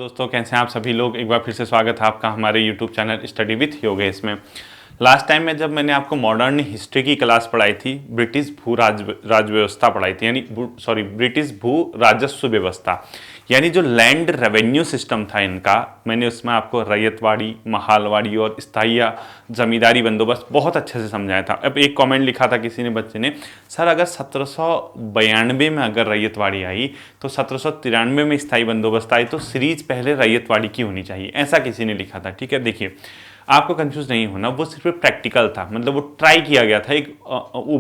दोस्तों कैसे हैं आप सभी लोग। एक बार फिर से स्वागत है आपका हमारे YouTube channel study with Yogesh में। लास्ट टाइम में जब मैंने आपको मॉडर्न हिस्ट्री की क्लास पढ़ाई थी, ब्रिटिश भू राज व्यवस्था पढ़ाई थी, यानी ब्रिटिश भू राजस्व व्यवस्था, यानी जो लैंड रेवेन्यू सिस्टम था इनका, मैंने उसमें आपको रैयतवाड़ी, महालवाड़ी और स्थायी जमींदारी बंदोबस्त बहुत अच्छे से समझाया था। अब एक कमेंट लिखा था किसी ने, बच्चे ने, सर अगर 1792 में अगर रैयतवाड़ी आई तो 1793 में स्थायी बंदोबस्त आई, तो सीरीज पहले रैयतवाड़ी की होनी चाहिए, ऐसा किसी ने लिखा था। ठीक है, देखिए आपको कंफ्यूज नहीं होना, वो सिर्फ प्रैक्टिकल था, मतलब वो ट्राई किया गया था,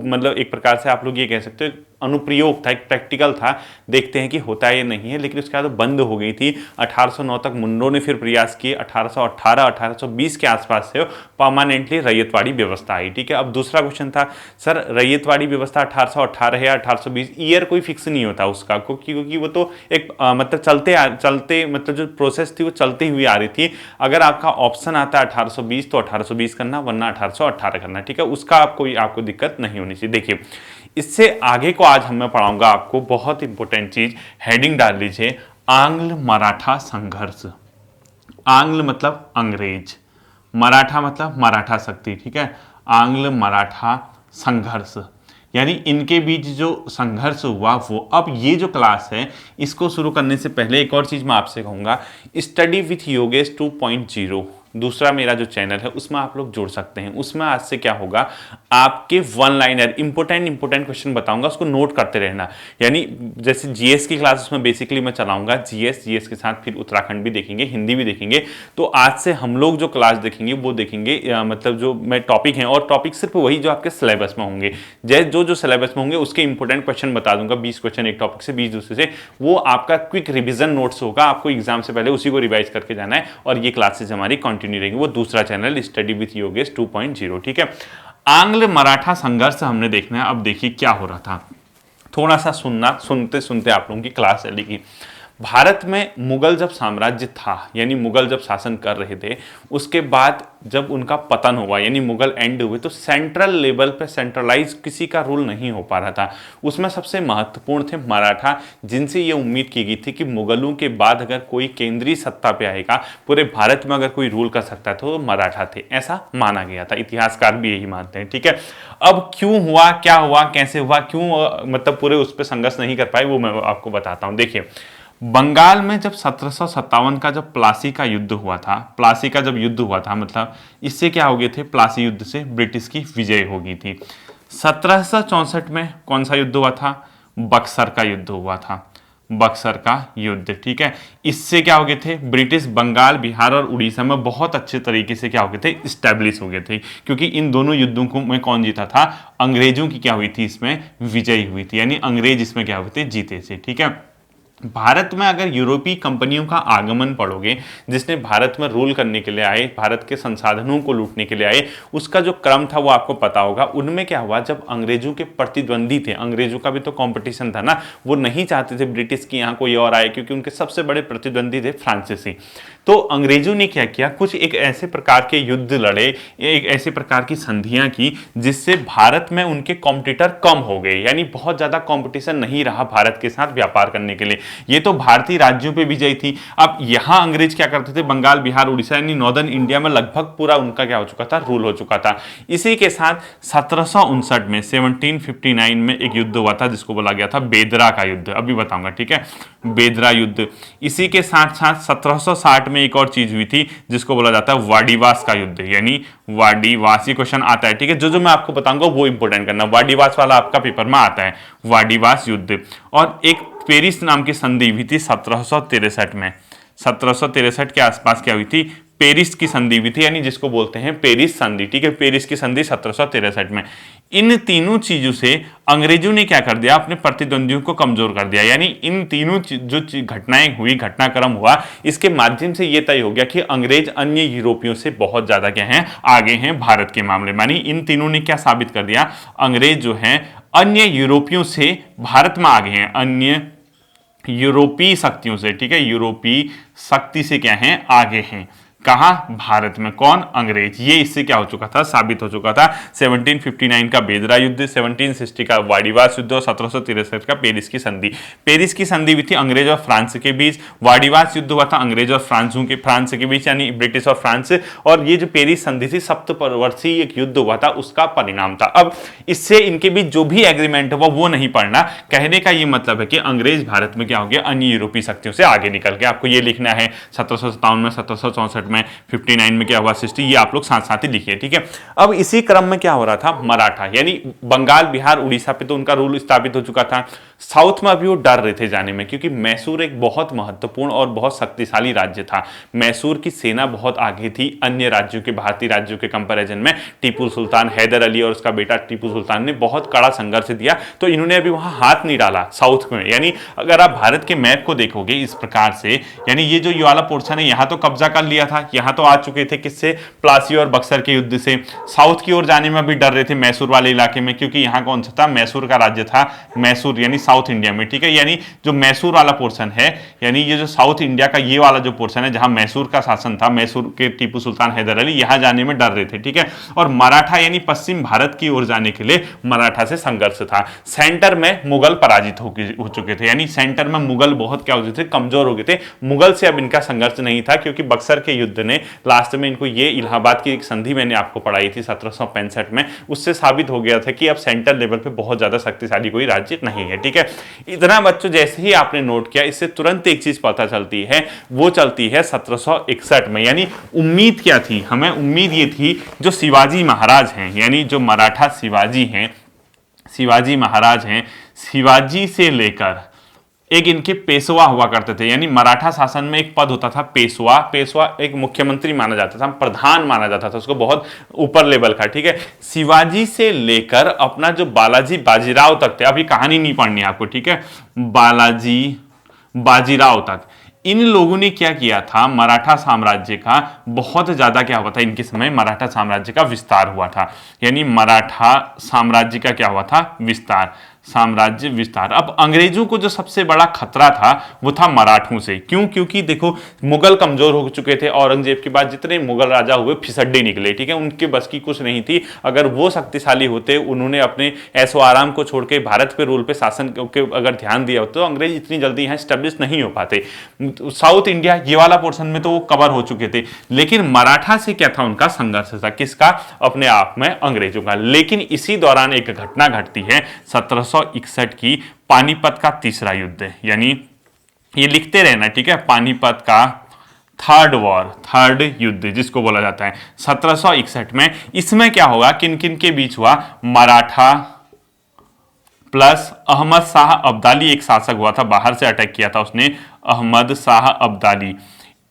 मतलब एक प्रकार से आप लोग ये कह सकते हो अनुप्रयोग था, एक प्रैक्टिकल था, देखते हैं कि होता है या नहीं है। लेकिन उसके बाद बंद हो गई थी। 1809 तक मुंडो ने फिर प्रयास किए, 1818 1820 के आसपास से परमानेंटली रैयतवाड़ी व्यवस्था आई। ठीक है, अब दूसरा क्वेश्चन था, सर रैयतवाड़ी व्यवस्था 1818 या 1820, ईयर कोई फिक्स नहीं होता उसका, क्योंकि वो तो एक मतलब चलते मतलब जो प्रोसेस थी वो चलती हुई आ रही थी। अगर आपका ऑप्शन आता है 1820 तो 1820 करना, वरना 1818 करना। ठीक है, उसका आपको दिक्कत नहीं होनी चाहिए। देखिए इससे आगे को आज मैं पढ़ाऊंगा आपको बहुत इंपॉर्टेंट चीज, हेडिंग डाल लीजिए, आंग्ल मराठा संघर्ष। आंग्ल मतलब अंग्रेज, मराठा मतलब मराठा शक्ति। ठीक है, आंग्ल मराठा संघर्ष, यानी इनके बीच जो संघर्ष हुआ वो। अब ये जो क्लास है इसको शुरू करने से पहले एक और चीज मैं आपसे कहूंगा, स्टडी विथ योगेश 2.0 दूसरा मेरा जो चैनल है उसमें आप लोग जुड़ सकते हैं। उसमें आज से क्या होगा, आपके वन लाइनर इंपोर्टेंट क्वेश्चन बताऊंगा, उसको नोट करते रहना। यानी जैसे जीएस की क्लास उसमें बेसिकली मैं चलाऊंगा जीएस के साथ फिर उत्तराखंड भी देखेंगे, हिंदी भी देखेंगे। तो आज से हम लोग जो क्लास देखेंगे वो देखेंगे मतलब जो मैं टॉपिक हैं, और टॉपिक सिर्फ वही जो आपके सिलेबस में होंगे, जो सिलेबस में होंगे उसके इंपॉर्टेंट क्वेश्चन बता दूंगा। 20 क्वेश्चन एक टॉपिक से, 20 दूसरे से, वो आपका क्विक रिविजन नोट्स होगा, आपको एग्जाम से पहले उसी को रिवाइज करके जाना है। और ये क्लासेस हमारी कंटिन्यू रहेंगी, वो दूसरा चैनल स्टडी विथ योगेश 2.0। ठीक है, आंग्ल मराठा संघर्ष हमने देखना है। अब देखिए क्या हो रहा था, थोड़ा सा सुनते सुनते आप लोगों की क्लास चलेगी। भारत में मुगल जब साम्राज्य था, यानी मुगल जब शासन कर रहे थे, उसके बाद जब उनका पतन हुआ, यानी मुगल एंड हुए, तो सेंट्रल लेवल पे सेंट्रलाइज किसी का रूल नहीं हो पा रहा था। उसमें सबसे महत्वपूर्ण थे मराठा, जिनसे ये उम्मीद की गई थी कि मुगलों के बाद अगर कोई केंद्रीय सत्ता पे आएगा, पूरे भारत में अगर कोई रूल कर सकता है तो मराठा थे, ऐसा माना गया था। इतिहासकार भी यही मानते हैं। ठीक है, अब क्यों हुआ, क्या हुआ, कैसे हुआ, क्यों मतलब पूरे उस पर संघर्ष नहीं कर पाए, वो मैं आपको बताता हूँ। देखिए बंगाल में जब 1757 का जब प्लासी का युद्ध हुआ था, प्लासी का जब युद्ध हुआ था, मतलब इससे क्या हो गए थे, प्लासी युद्ध से ब्रिटिश की विजय हो गई थी। 1764 में कौन सा युद्ध हुआ था, बक्सर का युद्ध हुआ था, बक्सर का युद्ध। ठीक है, इससे क्या हो गए थे, ब्रिटिश बंगाल, बिहार और उड़ीसा में बहुत अच्छे तरीके से क्या हो गए थे, स्टैब्लिश हो गए थे। क्योंकि इन दोनों युद्धों को में कौन जीता था, अंग्रेजों की क्या हुई थी, इसमें विजयी हुई थी, यानी अंग्रेज इसमें क्या हुए थे, जीते थे। ठीक है, भारत में अगर यूरोपीय कंपनियों का आगमन पढ़ोगे, जिसने भारत में रूल करने के लिए आए, भारत के संसाधनों को लूटने के लिए आए, उसका जो क्रम था वो आपको पता होगा। उनमें क्या हुआ, जब अंग्रेजों के प्रतिद्वंदी थे, अंग्रेजों का भी तो कंपटीशन था ना, वो नहीं चाहते थे ब्रिटिश की यहाँ कोई और आए, क्योंकि उनके सबसे बड़े प्रतिद्वंदी थे फ्रांसीसी। तो अंग्रेजों ने क्या किया, कुछ एक ऐसे प्रकार के युद्ध लड़े, एक ऐसे प्रकार की संधियां की, जिससे भारत में उनके कॉम्पिटिटर कम हो गए, यानी बहुत ज्यादा कंपटीशन नहीं रहा भारत के साथ व्यापार करने के लिए। ये तो भारतीय राज्यों पे विजय थी। अब यहां अंग्रेज क्या करते थे, बंगाल, बिहार, उड़ीसा यानी नॉर्दर्न इंडिया में लगभग पूरा उनका क्या हो चुका था, रूल हो चुका था। इसी के साथ 1759 में 1759 में एक युद्ध हुआ था, जिसको बोला गया था बेदरा का युद्ध, अभी बताऊंगा। ठीक है, बेदरा युद्ध। इसी के साथ साथ 1760 में एक और चीज हुई थी, जिसको बोला जाता है वाडीवास का युद्ध, यानी वाडीवासी क्वेश्चन आता है। ठीक है, जो मैं आपको बताऊंगा वो इंपोर्टेंट करना, वाडीवास वाला आपका पेपर में आता है, वाडीवास युद्ध। और एक पेरिस नाम की संधि हुई थी 1763 में, 1763 के आसपास क्या हुई थी, पेरिस की संधि हुई थी, यानी जिसको बोलते हैं पेरिस संधि। ठीक है, पेरिस की संधि 1763 में। इन तीनों चीजों से अंग्रेजों ने क्या कर दिया, अपने प्रतिद्वंदियों को कमजोर कर दिया। यानी इन तीनों जो घटनाएं हुई, घटनाक्रम हुआ, इसके माध्यम से यह तय हो गया कि अंग्रेज अन्य यूरोपियों से बहुत ज्यादा क्या है, आगे हैं भारत के मामले में। यानी इन तीनों ने क्या साबित कर दिया, अंग्रेज जो हैं अन्य यूरोपियों से भारत में आगे हैं, अन्य यूरोपीय शक्तियों से। ठीक है, यूरोपीय शक्ति से क्या हैं, आगे हैं। कहाँ? भारत में। कौन? अंग्रेज। ये इससे क्या हो चुका था? साबित हो चुका था। 1759 का बेदरा युद्ध, 1760 का वाडिवास युद्ध और 1763 का पेरिस की संधि। पेरिस की संधि भी थी अंग्रेज और फ्रांस के बीच। वाडिवास युद्ध हुआ था अंग्रेज और फ्रांस के बीच, यानी ब्रिटिश और फ्रांस। और ये जो पेरिस संधि थी, सप्तवर्षीय एक युद्ध हुआ था, उसका परिणाम था। अब इससे इनके बीच जो भी एग्रीमेंट हुआ वो नहीं पढ़ना। कहने का ये मतलब है कि अंग्रेज भारत में क्या हो गया? अन्य यूरोपीय शक्तियों से आगे निकल गया। आपको ये लिखना है 1757 में, 1764 में, 59 में क्या हुआ? 60, ये आप लोग साथ साथ ही लिखिए, ठीक है। अब इसी क्रम में क्या हो रहा था? मराठा, यानी बंगाल, बिहार, उड़ीसा पे तो उनका रूल स्थापित हो चुका था। साउथ में अभी वो डर रहे थे जाने में, क्योंकि मैसूर एक बहुत महत्वपूर्ण और बहुत शक्तिशाली राज्य था। मैसूर की सेना बहुत आगे थी अन्य राज्यों के, भारतीय राज्यों के कंपैरिजन में। टीपू सुल्तान, हैदर अली और उसका बेटा टीपू सुल्तान ने बहुत कड़ा संघर्ष दिया, तो इन्होंने अभी वहां हाथ नहीं डाला साउथ में। यानी अगर आप भारत के मैप को देखोगे इस प्रकार से, यानी ये जो वाला पोर्शन है, यहां तो कब्जा कर लिया था, यहां तो आ चुके थे किससे? प्लासी और बक्सर के युद्ध से। साउथ की ओर जाने में भी डर रहे थे मैसूर वाले इलाके में, क्योंकि यहां कौन सा था? मैसूर का राज्य था। मैसूर यानी साउथ इंडिया में, ठीक है। यानी जो मैसूर वाला पोर्शन है, यानी ये जो साउथ इंडिया का ये वाला जो पोर्शन है, जहां मैसूर का शासन था, मैसूर के टीपू सुल्तान, हैदर अली, यहां जाने में डर रहे थे, ठीक है। और मराठा यानी पश्चिम भारत की ओर जाने के लिए मराठा से संघर्ष था। सेंटर में मुगल पराजित हो चुके थे, यानी सेंटर में मुगल बहुत क्या हो गए थे? कमजोर हो गए थे। मुगल से अब इनका संघर्ष नहीं था, क्योंकि बक्सर के युद्ध ने लास्ट में इनको, ये इलाहाबाद की एक संधि मैंने आपको पढ़ाई थी 1765 में, उससे साबित हो गया था कि अब सेंटर लेवल पे बहुत ज्यादा शक्तिशाली कोई राज्य नहीं है, ठीक है। इतना बच्चों जैसे ही आपने नोट किया, इससे तुरंत एक चीज पता चलती है, वो चलती है 1761 में। यानी उम्मीद क्या थी हमें? उम्मीद ये थी जो शिवाजी महाराज हैं, यानी जो मराठा शिवाजी हैं, शिवाजी महाराज हैं, शिवाजी से लेकर एक इनके पेशवा हुआ करते थे। यानी मराठा शासन में एक पद होता था पेशवा। पेशवा एक मुख्यमंत्री माना जाता था, प्रधान माना जाता था उसको, बहुत ऊपर लेवल का, ठीक है। शिवाजी से लेकर अपना जो बालाजी बाजीराव तक थे, अभी कहानी नहीं पढ़नी आपको, ठीक है, बालाजी बाजीराव तक, इन लोगों ने क्या किया था? मराठा साम्राज्य का बहुत ज्यादा क्या हुआ था इनके समय? मराठा साम्राज्य का विस्तार हुआ था। यानी मराठा साम्राज्य का क्या हुआ था? विस्तार, साम्राज्य विस्तार। अब अंग्रेजों को जो सबसे बड़ा खतरा था वो था मराठों से। क्यों? क्योंकि देखो मुगल कमजोर हो चुके थे, औरंगजेब के बाद जितने मुगल राजा हुए फिसड्डे निकले, ठीक है, उनके बस की कुछ नहीं थी। अगर वो शक्तिशाली होते, उन्होंने अपने ऐशो आराम को छोड़ के भारत पे रूल पे शासन के अगर ध्यान दिया होता, तो अंग्रेज इतनी जल्दी यहाँ स्टेब्लिश नहीं हो पाते। साउथ इंडिया ये वाला पोर्शन में तो वो कवर हो चुके थे, लेकिन मराठा से क्या था? उनका संघर्ष था। किसका? अपने आप में अंग्रेजों का। लेकिन इसी दौरान एक घटना घटती है 1761 की, पानीपत का तीसरा युद्ध। यानी ये लिखते रहना, ठीक है, पानीपत का थर्ड वॉर, थर्ड युद्ध जिसको बोला जाता है 1761 में। इसमें क्या होगा? किन किन के बीच हुआ? मराठा प्लस अहमद शाह अब्दाली, एक शासक हुआ था, बाहर से अटैक किया था उसने, अहमद शाह अब्दाली।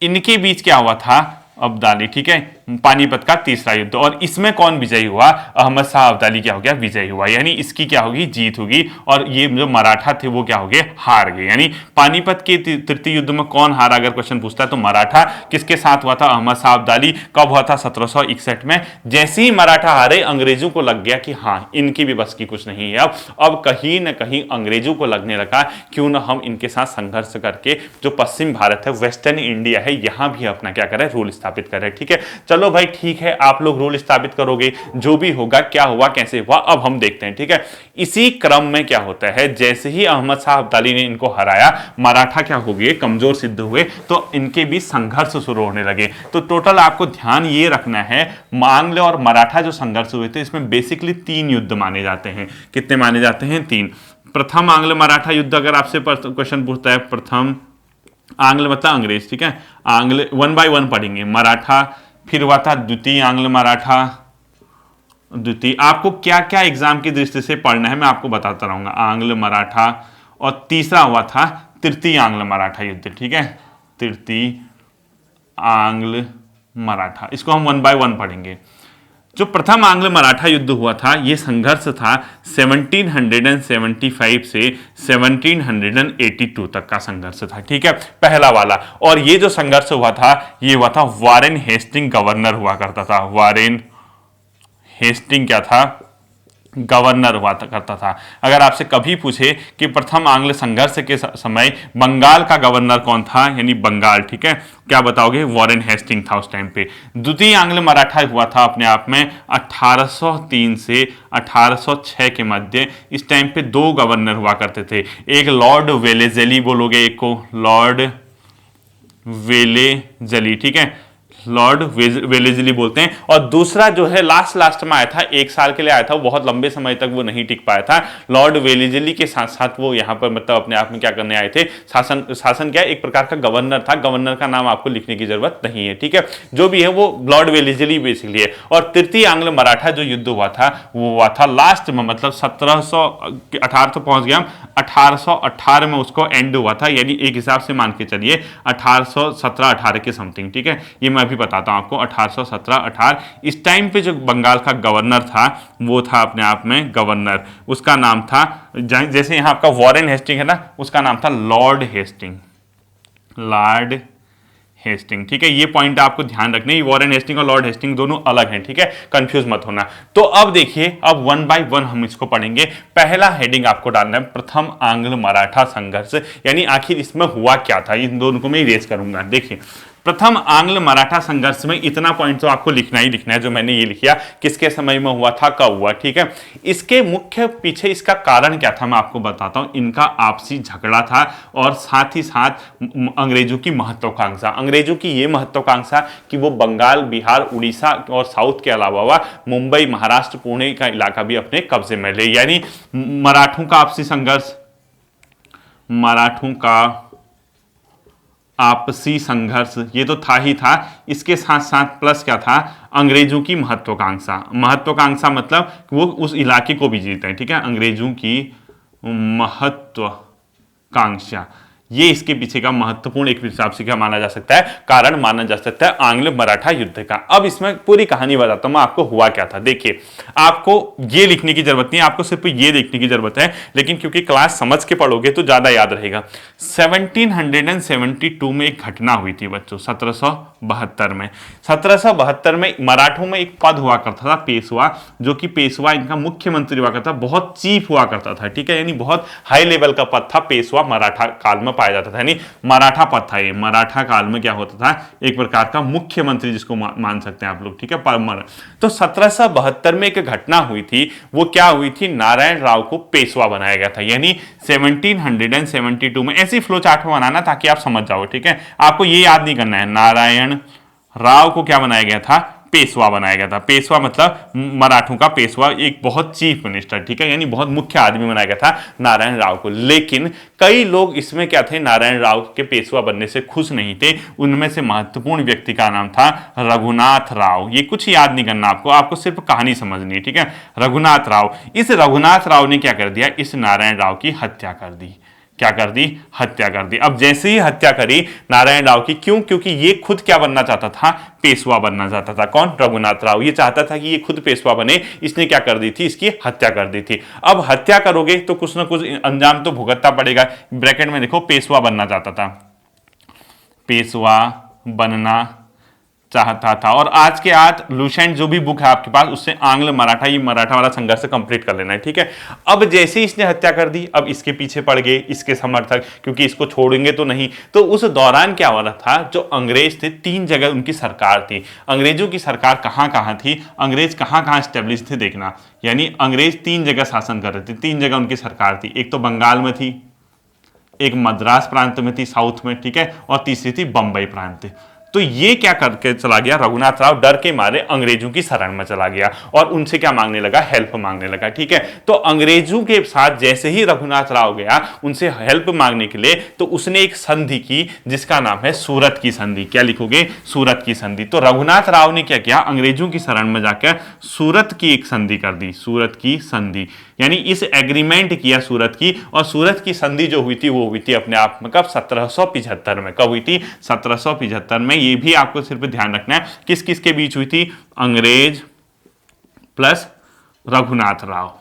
इनके बीच क्या हुआ था? अब्दाली, ठीक है, पानीपत का तीसरा युद्ध। और इसमें कौन विजयी हुआ? अहमद शाह अब्दाली क्या हो गया? विजयी हुआ। यानी इसकी क्या होगी? जीत होगी। और ये जो मराठा थे वो क्या हो गए? हार गए। यानी पानीपत के तृतीय युद्ध में कौन हारा अगर क्वेश्चन पूछता है तो मराठा। किसके साथ हुआ था? अहमद शाह अब्दाली। कब हुआ था? 1761 में। जैसे ही मराठा हारे, अंग्रेजों को लग गया कि हाँ इनकी भी बस की कुछ नहीं है। अब कहीं ना कहीं अंग्रेजों को लगने लगा क्यों ना हम इनके साथ संघर्ष करके जो पश्चिम भारत है, वेस्टर्न इंडिया है, यहां भी अपना क्या करें? रूल स्थापित करें, ठीक है। चलो भाई ठीक है, आप लोग रूल स्थापित करोगे, जो भी होगा, क्या हुआ कैसे हुआ अब हम देखते हैं, ठीक है। इसी क्रम में क्या होता है, जैसे ही अहमद शाह अब्दाली ने इनको हराया, मराठा क्या हो गए? कमजोर सिद्ध हुए, तो इनके बीच संघर्ष शुरू होने लगे। तो टोटल आपको ध्यान ये रखना है, आंग्ल और मराठा जो संघर्ष हुए थे, इसमें बेसिकली 3 युद्ध माने जाते हैं। कितने माने जाते हैं? 3। प्रथम आंग्ल मराठा युद्ध अगर आपसे क्वेश्चन पूछता है, प्रथम आंग्ल मतलब अंग्रेज, ठीक है, आंग्ल 1 बाय 1 पढ़ेंगे। मराठा, फिर हुआ था द्वितीय आंग्ल मराठा, द्वितीय। आपको क्या क्या एग्जाम की दृष्टि से पढ़ना है मैं आपको बताता रहूंगा। आंग्ल मराठा, और तीसरा हुआ था तृतीय आंग्ल मराठा युद्ध, ठीक है, तृतीय आंग्ल मराठा। इसको हम 1 बाय 1 पढ़ेंगे। जो प्रथम आंग्ल मराठा युद्ध हुआ था, यह संघर्ष था 1775 से 1782 तक का संघर्ष था, ठीक है, पहला वाला। और ये जो संघर्ष हुआ था, ये हुआ था वारेन हेस्टिंग गवर्नर हुआ करता था। वारेन हेस्टिंग क्या था? गवर्नर हुआ करता था। अगर आपसे कभी पूछे कि प्रथम आंग्ल संघर्ष के समय बंगाल का गवर्नर कौन था, यानी बंगाल, ठीक है, क्या बताओगे? वॉरेन हेस्टिंग था उस टाइम पे। द्वितीय आंग्ल मराठा हुआ था अपने आप में 1803 से 1806 के मध्य। इस टाइम पे दो गवर्नर हुआ करते थे, एक लॉर्ड वेलेजली बोलोगे, एक को लॉर्ड वेलेजली, ठीक है, लॉर्ड वेलेजली बोलते हैं, और दूसरा जो है लास्ट में आया था, 1 साल के लिए आया था, वो बहुत लंबे समय तक वो नहीं टिक पाया था। लॉर्ड वेलेजली के साथ साथ वो यहाँ पर मतलब अपने आप में क्या करने आए थे, शासन क्या, एक प्रकार का गवर्नर था। गवर्नर का नाम आपको लिखने की जरूरत नहीं है, ठीक है, जो भी है वो लॉर्ड वेलेजली बेसिकली है। और तृतीय आंग्ल मराठा जो युद्ध हुआ था वो हुआ था लास्ट में, मतलब 1800 पहुंच गया, 1818 में उसको एंड हुआ था, यानी एक हिसाब से मान के चलिए 1817-18 के समथिंग, ठीक है। ये मैं भी बताता हूं आपको, 1817-18 इस टाइम पे जो बंगाल का गवर्नर था वो था अपने आप में गवर्नर, उसका नाम था, जैसे यहां आपका वॉरेन हेस्टिंग है ना, उसका नाम था लॉर्ड हेस्टिंग, लॉर्ड हेस्टिंग, ठीक है। ये पॉइंट आपको ध्यान रखना है, वॉरेन हेस्टिंग और लॉर्ड हेस्टिंग दोनों अलग हैं, ठीक है, कंफ्यूज मत होना। तो अब देखिए, अब 1 बाय 1 हम इसको पढ़ेंगे। पहला हेडिंग आपको डालना है प्रथम आंग्ल मराठा संघर्ष, यानी आखिर इसमें हुआ क्या था, इन दोनों को मैं इरेज करूंगा। देखिए, प्रथम आंग्ल मराठा संघर्ष में इतना पॉइंट तो आपको लिखना ही लिखना है, जो मैंने ये लिखा, किसके समय में हुआ था, कब हुआ, ठीक है। इसके मुख्य पीछे इसका कारण क्या था मैं आपको बताता हूं। इनका आपसी झगड़ा था, और साथ ही साथ अंग्रेजों की महत्वाकांक्षा, अंग्रेजों की ये महत्वाकांक्षा कि वो बंगाल, बिहार, उड़ीसा और साउथ के अलावा मुंबई, महाराष्ट्र, पुणे का इलाका भी अपने कब्जे में ले, यानी मराठों का आपसी संघर्ष, मराठों का आपसी संघर्ष ये तो था ही था, इसके साथ साथ प्लस क्या था, अंग्रेजों की महत्वाकांक्षा। महत्वाकांक्षा मतलब वो उस इलाके को भी जीते हैं, ठीक है, अंग्रेजों की महत्वाकांक्षा, ये इसके पीछे का महत्वपूर्ण एक हिसाब से क्या माना जा सकता है, कारण माना जा सकता है आंग्ल मराठा युद्ध का। अब इसमें पूरी कहानी बताता हूं मैं आपको हुआ क्या था। देखिए, आपको ये लिखने की जरूरत नहीं है, आपको सिर्फ ये देखने की जरूरत है, लेकिन क्योंकि क्लास समझ के पढ़ोगे तो ज्यादा याद रहेगा। 1772 में एक घटना हुई थी बच्चों, 1772 में। 1772 में मराठों में एक पद हुआ करता था पेशवा, जो कि पेशवा इनका मुख्यमंत्री हुआ करता था, बहुत चीफ हुआ करता था, ठीक है, यानी बहुत हाई लेवल का पद था पेशवा, मराठा काल में पाया जाता था, यानी मराठा पद था ये। मराठा काल में क्या होता था, एक प्रकार का मुख्यमंत्री जिसको मान सकते हैं आप लोग, ठीक है। तो 1772 में एक घटना हुई थी, वो क्या हुई थी, नारायण राव को पेशवा बनाया गया था, यानी 1772 में। ऐसी फ्लो चार्ट में बनाना ताकि आप समझ जाओ, ठीक है, आपको ये याद नहीं करना है। नारायण राव को क्या बनाया गया था, पेशवा बनाया गया था। पेशवा मतलब मराठों का पेशवा, एक बहुत चीफ मिनिस्टर, ठीक है, यानी बहुत मुख्य आदमी बनाया गया था नारायण राव को। लेकिन कई लोग इसमें क्या थे, नारायण राव के पेशवा बनने से खुश नहीं थे। उनमें से महत्वपूर्ण व्यक्ति का नाम था रघुनाथ राव। ये कुछ याद नहीं करना आपको, आपको सिर्फ कहानी समझनी है, ठीक है। रघुनाथ राव, इस रघुनाथ राव ने क्या कर दिया, इस नारायण राव की हत्या कर दी। क्या कर दी, हत्या कर दी। अब जैसे ही हत्या करी नारायण राव की, क्यों, क्योंकि ये खुद क्या बनना चाहता था, पेशवा बनना चाहता था। कौन, रघुनाथ राव, ये चाहता था कि ये खुद पेशवा बने, इसने क्या कर दी थी, इसकी हत्या कर दी थी। अब हत्या करोगे तो कुछ ना कुछ अंजाम तो भुगतना पड़ेगा। ब्रैकेट में देखो, पेशवा बनना चाहता था, पेशवा बनना चाहता था। और आज के आज लुसेंट जो भी बुक है आपके पास, उससे आंग्ल मराठा, ये मराठा वाला संघर्ष कंप्लीट कर लेना है, ठीक है। अब जैसे ही इसने हत्या कर दी, अब इसके पीछे पड़ गए इसके समर्थक, क्योंकि इसको छोड़ेंगे तो नहीं। तो उस दौरान क्या हो रहा था, जो अंग्रेज थे, 3 जगह उनकी सरकार थी। अंग्रेजों की सरकार कहां कहां थी, अंग्रेज कहां कहां स्टेब्लिश थे देखना, यानी अंग्रेज 3 जगह शासन कर रहे थे, 3 जगह उनकी सरकार थी। एक तो बंगाल में थी, एक मद्रास प्रांत में थी साउथ में, ठीक है, और तीसरी थी बंबई प्रांत। तो ये क्या करके चला गया, रघुनाथ राव डर के मारे अंग्रेजों की शरण में चला गया और उनसे क्या मांगने लगा, हेल्प मांगने लगा, ठीक है। तो अंग्रेजों के साथ जैसे ही रघुनाथ राव गया उनसे हेल्प मांगने के लिए, तो उसने एक संधि की जिसका नाम है सूरत की संधि। क्या लिखोगे, सूरत की संधि। तो रघुनाथ राव ने क्या किया, अंग्रेजों की शरण में जाकर सूरत की एक संधि कर दी, सूरत की संधि, यानी इस एग्रीमेंट किया सूरत की। और सूरत की संधि जो हुई थी वो हुई थी अपने आप में कब, 1775 में। कब हुई थी, 1775 में। ये भी आपको सिर्फ ध्यान रखना है, किस किस के बीच हुई थी, अंग्रेज प्लस रघुनाथ राव,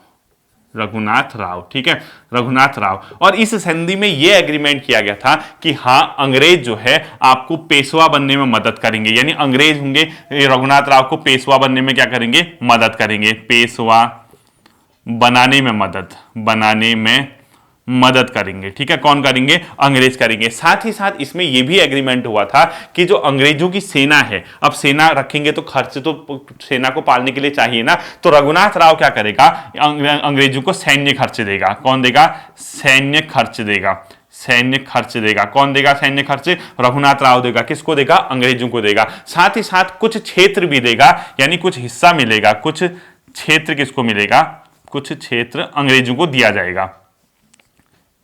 रघुनाथ राव, ठीक है, रघुनाथ राव। और इस संधि में यह एग्रीमेंट किया गया था कि हाँ, अंग्रेज जो है आपको पेशवा बनने में मदद करेंगे, यानी अंग्रेज होंगे रघुनाथ राव को पेशवा बनने में क्या करेंगे, मदद करेंगे, पेशवा बनाने में मदद, बनाने में मदद करेंगे। ठीक है, कौन करेंगे? अंग्रेज करेंगे। साथ ही साथ इसमें यह भी एग्रीमेंट हुआ था कि जो अंग्रेजों की सेना है, अब सेना रखेंगे तो खर्च तो सेना को पालने के लिए चाहिए ना, तो रघुनाथ राव क्या करेगा? अंग्रेजों को सैन्य खर्च देगा। कौन देगा? सैन्य खर्च देगा। सैन्य खर्च देगा। कौन देगा सैन्य खर्च? रघुनाथ राव देगा। किसको देगा? अंग्रेजों को देगा। साथ ही साथ कुछ क्षेत्र भी देगा, यानी कुछ हिस्सा मिलेगा। कुछ क्षेत्र किसको मिलेगा? कुछ क्षेत्र अंग्रेजों को दिया जाएगा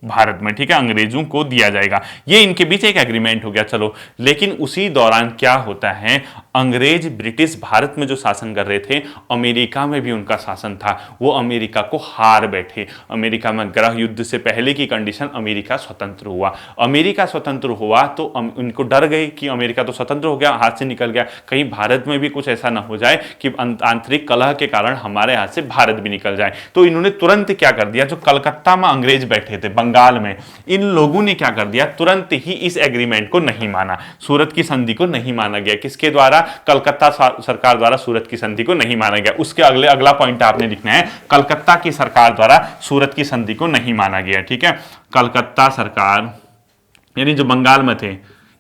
भारत में। ठीक है, अंग्रेजों को दिया जाएगा। ये इनके बीच एक एग्रीमेंट हो गया। चलो, लेकिन उसी दौरान क्या होता है, अंग्रेज ब्रिटिश भारत में जो शासन कर रहे थे, अमेरिका में भी उनका शासन था। वो अमेरिका को हार बैठे। अमेरिका में गृह युद्ध से पहले की कंडीशन, अमेरिका स्वतंत्र हुआ। अमेरिका स्वतंत्र हुआ तो उनको डर गए कि अमेरिका तो स्वतंत्र हो गया, हाथ से निकल गया, कहीं भारत में भी कुछ ऐसा ना हो जाए कि आंतरिक कलह के कारण हमारे हाथ से भारत भी निकल जाए। तो इन्होंने तुरंत क्या कर दिया, जो कलकत्ता में अंग्रेज बैठे थे, बंगाल में, इन लोगों ने क्या कर दिया, तुरंत ही इस एग्रीमेंट को नहीं माना। सूरत की संधि को नहीं माना गया। किसके द्वारा? कलकत्ता सरकार द्वारा सूरत की संधि को नहीं माना गया। उसके अगला पॉइंट आपने लिखना है, कलकत्ता की सरकार द्वारा सूरत की संधि को नहीं माना गया। ठीक है, कलकत्ता सरकार यानी जो बंगाल में थे,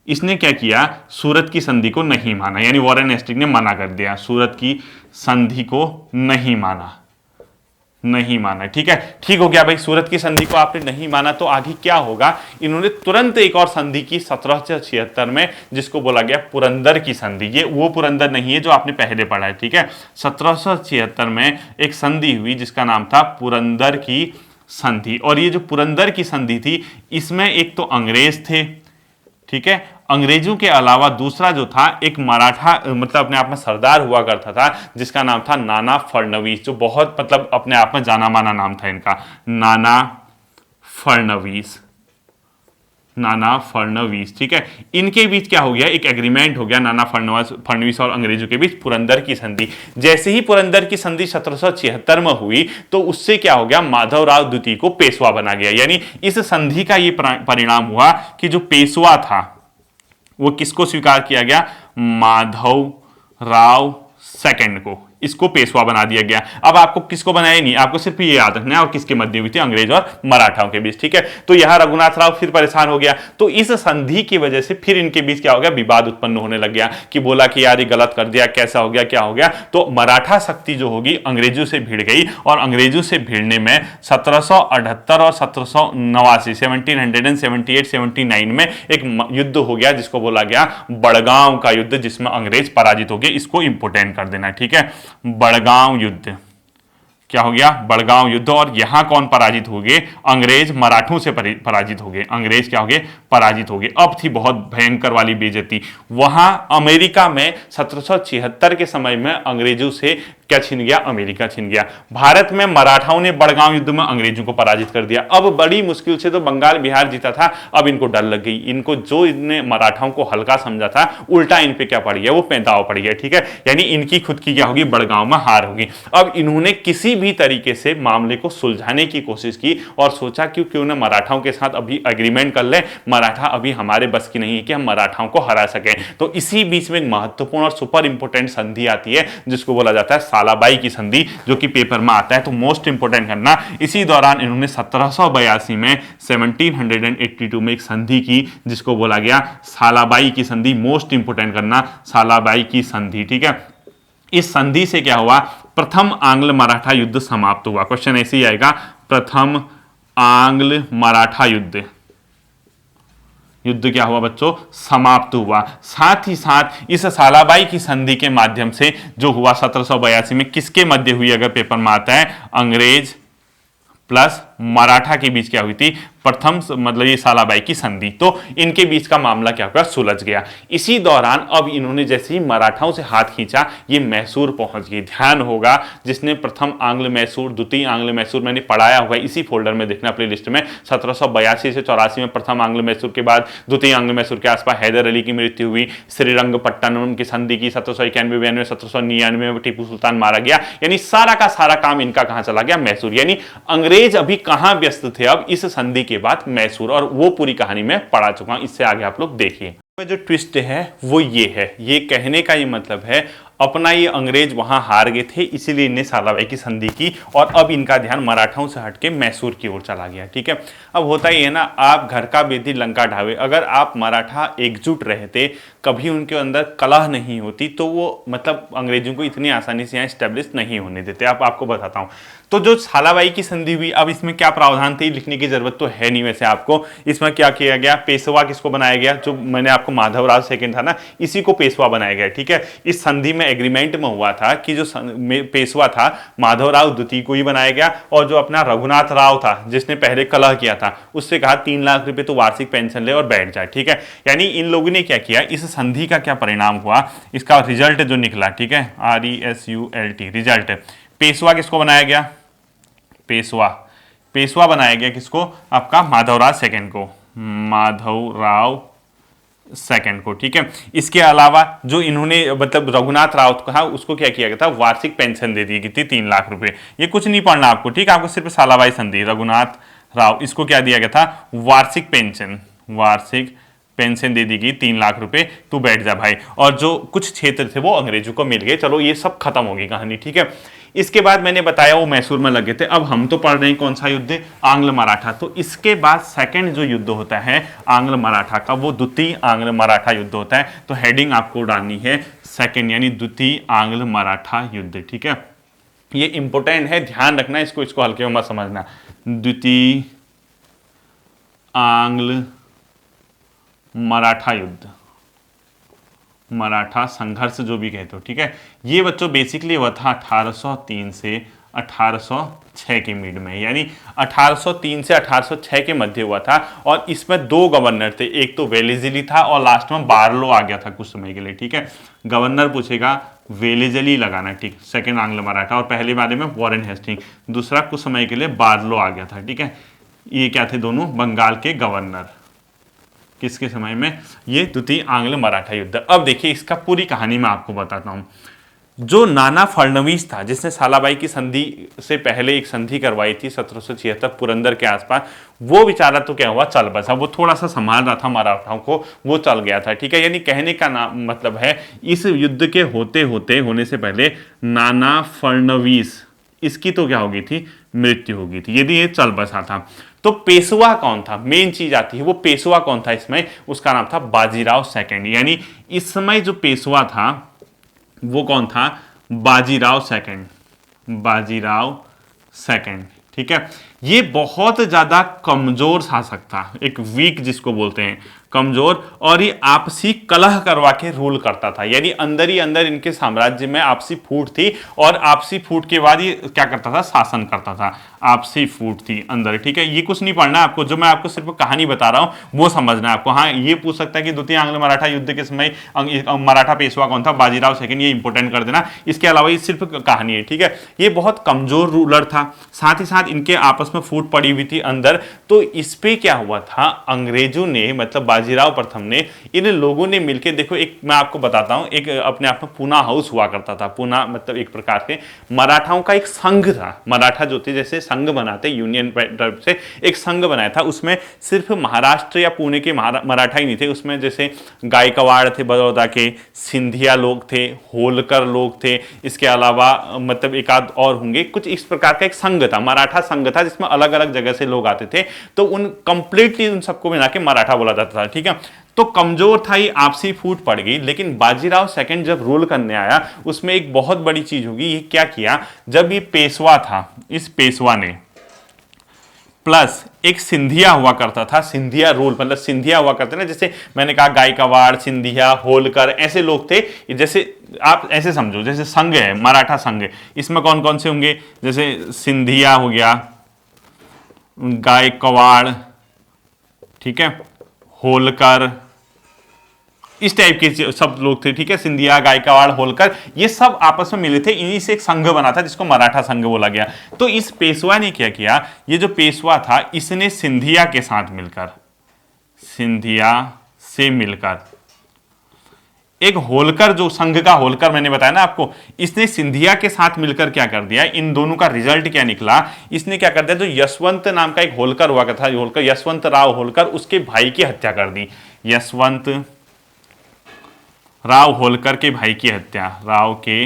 इसने क्या किया? सूरत की संधि को नहीं माना, यानी वॉरेन हेस्टिंग्स ने मना कर दिया, सूरत की संधि को नहीं माना, नहीं माना। ठीक है, ठीक हो गया भाई, सूरत की संधि को आपने नहीं माना, तो आगे क्या होगा? इन्होंने तुरंत एक और संधि की 1776 में, जिसको बोला गया पुरंदर की संधि। ये वो पुरंदर नहीं है जो आपने पहले पढ़ा है। ठीक है, 1776 में एक संधि हुई जिसका नाम था पुरंदर की संधि। और ये जो पुरंदर की संधि थी, इसमें एक तो अंग्रेज थे, ठीक है, अंग्रेजों के अलावा दूसरा जो था एक मराठा, मतलब अपने आप में सरदार हुआ करता था, जिसका नाम था नाना फडणवीस, जो बहुत मतलब अपने आप में जाना माना नाम था इनका, नाना फडणवीस, नाना फडणवीस। ठीक है, इनके बीच क्या हो गया? एक एग्रीमेंट हो गया नाना फडणवीस और अंग्रेजों के बीच, पुरंदर की संधि। जैसे ही पुरंदर की संधि 1776 में हुई, तो उससे क्या हो गया? माधवराव द्वितीय को पेशवा बना गया। यानी इस संधि का ये परिणाम हुआ कि जो पेशवा था वो किसको स्वीकार किया गया? माधवराव सेकंड को, इसको पेशवा बना दिया गया। अब आपको किसको बनाया नहीं, आपको सिर्फ ये याद रखना है, और किसके मध्य हुई थी? अंग्रेज और मराठाओं के बीच। ठीक है, तो यहां रघुनाथ राव फिर परेशान हो गया। तो इस संधि की वजह से फिर इनके बीच क्या हो गया? विवाद उत्पन्न होने लग गया कि बोला कि यार ये गलत कर दिया, कैसा हो गया, क्या हो गया? तो मराठा शक्ति जो होगी अंग्रेजों से भिड़ गई, और अंग्रेजों से भिड़ने में 1778 और 1789, 1778 79 में एक युद्ध हो गया जिसको बोला गया बड़गांव का युद्ध, जिसमें अंग्रेज पराजित हो गए। इसको इंपोर्टेंट कर देना। ठीक है, बड़गांव युद्ध। क्या हो गया? बड़गांव युद्ध। और यहां कौन पराजित हो गए? अंग्रेज मराठों से पराजित हो गए। अंग्रेज क्या हो गए? पराजित हो गए। अब थी बहुत भयंकर वाली बेइज्जती। वहां अमेरिका में 1776 के समय में अंग्रेजों से क्या छीन गया? अमेरिका छीन गया। भारत में मराठाओं ने बड़गांव युद्ध में अंग्रेजों को पराजित कर दिया। अब बड़ी मुश्किल से तो बंगाल बिहार जीता था, अब इनको डर लग गई। इनको जो इनने मराठाओं को हल्का समझा था, उल्टा इन पे क्या पड़ गया? वो पैदाव पड़ गया। ठीक है, यानी इनकी खुद की क्या होगी? बड़गांव में हार होगी। अब इन्होंने किसी भी तरीके से मामले को सुलझाने की कोशिश की और सोचा कि क्यों ना मराठाओं के साथ अभी एग्रीमेंट कर ले, मराठा अभी हमारे बस की नहीं है कि हम मराठाओं को हरा सकें। तो इसी बीच में एक महत्वपूर्ण और सुपर इंपोर्टेंट संधि आती है जिसको बोला जाता है सालाबाई की संधि, जो कि पेपर में आता है, तो मोस्ट इंपोर्टेंट करना। इसी दौरान इन्होंने 1782 में 1782 में एक संधि की जिसको बोला गया सालाबाई की संधि। मोस्ट इंपोर्टेंट करना, सालाबाई की संधि। ठीक है, इस संधि से क्या हुआ? प्रथम आंग्ल मराठा युद्ध समाप्त हुआ। क्वेश्चन ऐसे ही आएगा, प्रथम आंग्ल मराठा युद्ध, युद्ध क्या हुआ बच्चों? समाप्त हुआ। साथ ही साथ इस सालाबाई की संधि के माध्यम से जो हुआ 1782 में, किसके मध्य हुई? अगर पेपर में आता है, अंग्रेज प्लस मराठा के बीच क्या हुई थी? प्रथम मतलब ये सालाबाई की संधि। तो इनके बीच का मामला क्या हुआ? सुलझ गया। इसी दौरान अब इन्होंने जैसे ही मराठाओं से हाथ खींचा, ये मैसूर पहुंच गई। ध्यान होगा, जिसने प्रथम आंग्ल मैसूर, द्वितीय आंग्ल मैसूर मैंने पढ़ाया हुआ, इसी फोल्डर में देखना प्लेलिस्ट में। 1782 से 84 में प्रथम आंग्ल मैसूर के बाद द्वितीय आंग्ल मैसूर के आसपास हैदर अली की मृत्यु हुई। श्रीरंगपट्टनम की संधि की 1791 1799 में टीपू सुल्तान मारा गया। यानी सारा का सारा काम इनका कहां चला गया? मैसूर। यानी अंग्रेज अभी कहां व्यस्त थे? अब इस संधि के बाद मैसूर, और वो पूरी कहानी में पढ़ा चुका हूं। इससे आगे आप लोग देखिए। जो ट्विस्ट है वो ये है, ये कहने का ये मतलब है, अपना ये अंग्रेज वहां हार गए थे, इसीलिए इन्हें सालाबाई की संधि की और अब इनका ध्यान मराठाओं से हटके मैसूर की ओर चला गया। ठीक है, अब होता ही है ना, आप घर का बेदी लंका ढावे, अगर आप मराठा एकजुट रहते, कभी उनके अंदर कलह नहीं होती, तो वो मतलब अंग्रेजों को इतनी आसानी से यहाँ स्टैब्लिश नहीं होने देते। आपको बताता हूँ, तो जो सालाबाई की संधि हुई, अब इसमें क्या प्रावधान थे लिखने की जरूरत तो है नहीं वैसे आपको। इसमें क्या किया गया, पेशवा किसको बनाया गया, जो मैंने आपको माधवराव सेकंड था ना, इसी को पेशवा बनाया गया। ठीक है, इस संधि में एग्रीमेंट में हुआ था कि जो पेशवा था माधवराव द्वितीय को ही बनाया गया, और जो अपना रघुनाथ राव था जिसने पहले कलह किया था, उससे कहा 3 लाख रुपए तो वार्षिक पेंशन ले और बैठ जाए। ठीक है, यानी इन लोगों ने क्या किया, इस संधि का क्या परिणाम हुआ, इसका रिजल्ट जो निकला, ठीक है, RESULT रिजल्ट, पेशवा किसको बनाया गया, पेशवा बनाया गया किसको, आपका माधवराव सेकंड को, माधवराव सेकंड को। ठीक है, इसके अलावा जो इन्होंने मतलब रघुनाथ राव कहा, उसको क्या किया गया था, वार्षिक पेंशन दे दी गई थी 3 लाख रुपए। ये कुछ नहीं पढ़ना आपको, ठीक है, आपको सिर्फ सालाबाई संधि, रघुनाथ राव, इसको क्या दिया गया था, वार्षिक पेंशन दे दी गई 3 लाख रुपए, तू बैठ जा भाई। और जो कुछ क्षेत्र थे वो अंग्रेजों को मिल गए। चलो ये सब खत्म हो गई कहानी। ठीक है, इसके बाद मैंने बताया वो मैसूर में लगे थे। अब हम तो पढ़ रहे हैं कौन सा युद्ध, आंग्ल मराठा। तो इसके बाद सेकंड जो युद्ध होता है आंग्ल मराठा का, वो द्वितीय आंग्ल मराठा युद्ध होता है। तो हेडिंग आपको डालनी है सेकंड, यानी द्वितीय आंग्ल मराठा युद्ध। ठीक है, ये इंपॉर्टेंट है, ध्यान रखना इसको हल्के में मत समझना। द्वितीय आंग्ल मराठा युद्ध, मराठा संघर्ष जो भी कहते हो। ठीक है, ये बच्चों बेसिकली हुआ था 1803 से 1806 के मिड में, यानी 1803 से 1806 के मध्य हुआ था। और इसमें 2 गवर्नर थे, एक तो वेलेजली था और लास्ट में बार्लो आ गया था कुछ समय के लिए। ठीक है, गवर्नर पूछेगा वेलेजली लगाना, ठीक, सेकंड आंग्ल मराठा, और पहले बारे में वॉरेन हेस्टिंग, दूसरा कुछ समय के लिए बार्लो आ गया था। ठीक है, ये क्या थे, दोनों बंगाल के गवर्नर, किसके समय में, ये द्वितीय आंग्ल मराठा युद्ध। अब देखिए इसका पूरी कहानी मैं आपको बताता हूं। जो नाना फडणवीस था, जिसने सालाबाई की संधि से पहले एक संधि करवाई थी 1776 पुरंदर के आसपास, वो बेचारा तो क्या हुआ, चल बसा, वो थोड़ा सा संभाल रहा था मराठाओं को, वो चल गया था। ठीक है, यानी कहने का मतलब है इस युद्ध के होने से पहले नाना फडणवीस, इसकी तो क्या हो गई थी, मृत्यु हो गई थी, यदि ये चल बसा था। तो पेशवा कौन था, मेन चीज आती है, वो पेशवा कौन था इसमें, उसका नाम था बाजीराव सेकंड। यानी इस समय जो पेशवा था वो कौन था, बाजीराव सेकंड। ठीक है, ये बहुत ज्यादा कमजोर शासक था, एक वीक जिसको बोलते हैं, कमजोर, और ये आपसी कलह करवा के रूल करता था। यानी अंदर ही अंदर इनके साम्राज्य में आपसी फूट थी, और आपसी फूट के बाद ये क्या करता था, शासन करता था, आपसी फूट थी अंदर। ठीक है, ये कुछ नहीं पढ़ना आपको, जो मैं आपको सिर्फ कहानी बता रहा हूं वो समझना है आपको। हाँ, ये पूछ सकता है कि द्वितीय आंग्ल मराठा युद्ध के समय मराठा पेशवा कौन था, बाजीराव सेकंड, ये इंपॉर्टेंट कर देना। इसके अलावा ये सिर्फ कहानी है। ठीक है, ये बहुत कमजोर रूलर था, साथ ही साथ इनके आपस में फूट पड़ी हुई थी अंदर। तो इस पे क्या हुआ था, अंग्रेजों ने, मतलब बाजीराव प्रथम ने, इन लोगों ने मिलकर, देखो एक मैं आपको बताता हूं, एक अपने आप में पूना हाउस हुआ करता था। पूना मतलब एक प्रकार से मराठाओं का एक संघ था। मराठा जो थे जैसे संघ बनाते, यूनियन तरफ से एक संघ बनाया था, उसमें सिर्फ महाराष्ट्र या पुणे के मराठा ही नहीं थे, उसमें जैसे गायकवाड़ थे बड़ौदा के, सिंधिया लोग थे, होलकर लोग थे, इसके अलावा मतलब एक आध और होंगे, कुछ इस प्रकार का एक संघ था, मराठा संघ था, जिसमें अलग अलग जगह से लोग आते थे। तो उन कंप्लीटली उन सबको मिला के मराठा बोला जाता था। ठीक है, तो कमजोर था, ये आपसी फूट पड़ गई। लेकिन बाजीराव सेकंड जब रूल करने आया, उसमें एक बहुत बड़ी चीज होगी, ये क्या किया, जब ये पेशवा था, इस पेशवा ने प्लस एक सिंधिया हुआ करता था, सिंधिया रूल, मतलब सिंधिया हुआ करते ना, जैसे मैंने कहा गायकवाड़, सिंधिया, होलकर, ऐसे लोग थे। जैसे आप ऐसे समझो, जैसे संघ है, मराठा संघ, इसमें कौन कौन से होंगे, जैसे सिंधिया हो गया, गायकवाड़, ठीक है, होलकर, इस टाइप के सब लोग थे। ठीक है, सिंधिया, गायकवाड़, होलकर, ये सब आपस में मिले थे, इन्हीं से एक संघ बना था जिसको मराठा संघ बोला गया। तो इस पेशवा ने क्या किया, ये जो पेशवा था इसने सिंधिया के साथ मिलकर, सिंधिया से मिलकर, एक होलकर, जो संघ का होलकर मैंने बताया ना आपको, इसने सिंधिया के साथ मिलकर क्या कर दिया, इन दोनों का रिजल्ट क्या निकला, इसने क्या कर दिया, जो यशवंत नाम का एक होलकर हुआ था, होलकर यशवंत राव होलकर, उसके भाई की हत्या कर दी। यशवंत राव होलकर के भाई की हत्या, राव के